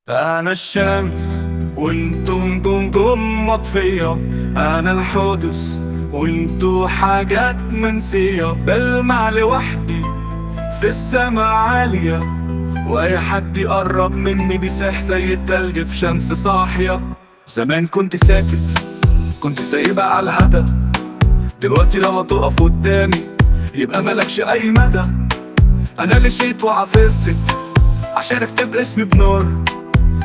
أنا الشمس وانتو نجوم مطفية، أنا الحدث وانتو حاجات منسية. بلمع لوحدي في السما عالية، وأي حد يقرب مني بيسيح زي التلج في شمس صاحية. زمان كنت ساكت، كنت سايبها على الهدى. دلوقتي لو هتقف قدامي يبقى ملكش أي مدى. أنا اللي شيت وعافرتك عشان اكتب اسمي بنار،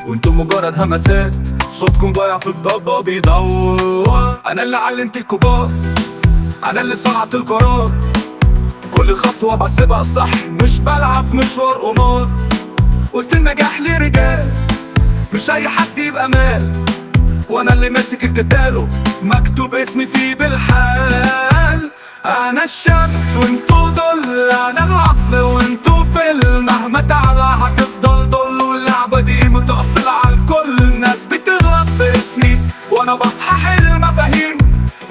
وانتم مجرد همسات. صوتكم ضايع في الضبة بيدور. انا اللي علمت الكبار، انا اللي صنعت القرار. كل خطوة بحسبها صح، مش بلعب مشوار قمار. قلت النجاح لرجال، مش اي حد يبقى مال. وانا اللي ماسك الكتالوج مكتوب اسمي فيه بالحال. انا الشمس وانتو ضل، انا الاصل وانتو فيلم. مهما تعلى هتفضل ضل، واللعبة دي متقفلة على الكل. الناس بتغلط في اسمي وانا بصحح المفاهيم.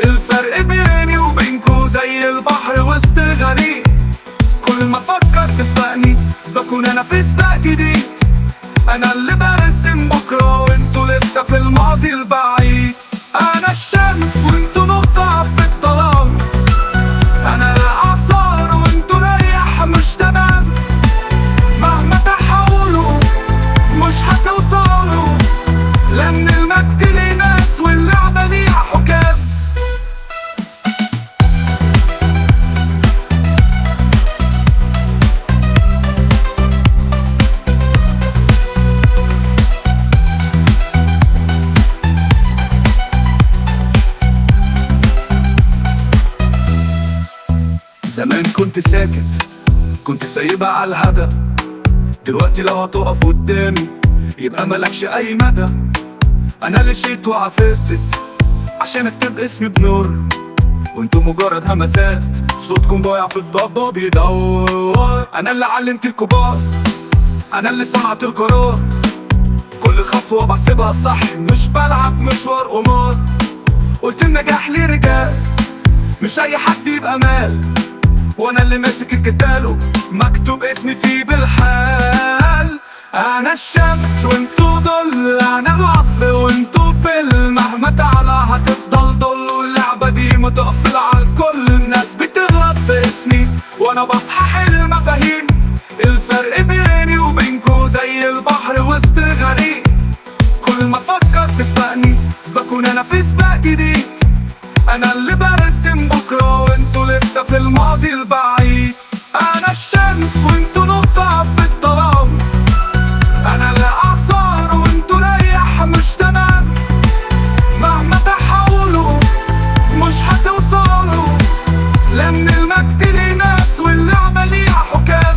الفرق بيني وبينكو زي البحر وسط غريق. كل ما افكر تسبقني بكون انا في سباق جديد. انا اللي برسم بكرة وانتو لسه في الماضي البعيد. انا الشمس وانتو نقطة في الظلام. انا الاعصار وانتو ريح مش تمام. مهما تحاولوا مش هتوصلوا، لان المجد ليه ناس واللعبة ليها حكام. زمان كنت ساكت، كنت سايبها على الهدى. دلوقتي لو هتقف قدامي يبقى ملكش اي مدى. انا اللي شيت وعافرتك عشان اكتب اسمي بنور، وانتو مجرد همسات. صوتكم ضايع في الضبة بيدور. انا اللي علمت الكبار، انا اللي صنعت القرار. كل خطوة بحسبها صح، مش بلعب مشوار قمار. قلت النجاح لرجال، مش اي حد يبقى مال. وانا اللي ماسك الكتالوج مكتوب اسمي فيه بالحال. انا الشمس وانتو ضل، انا الاصل وانتو فيلم. مهما تعلى هتفضل ضل، واللعبة دي متقفلة على الكل. الناس بتغلط في اسمي وانا بصحح المفاهيم. الفرق بيني وبينكو زي البحر وسط غريق. كل ما افكر تسبقني بكون انا في سباق جديد. انا اللي برسم بكرة وانتو لسه في الماضي البعيد. انا الشمس وانتو نقطة في الظلام. انا الاعصار وانتو ريح مش تمام. مهما تحاولوا مش هتوصلوا، لان المجد ليه ناس واللعبة ليها حكام.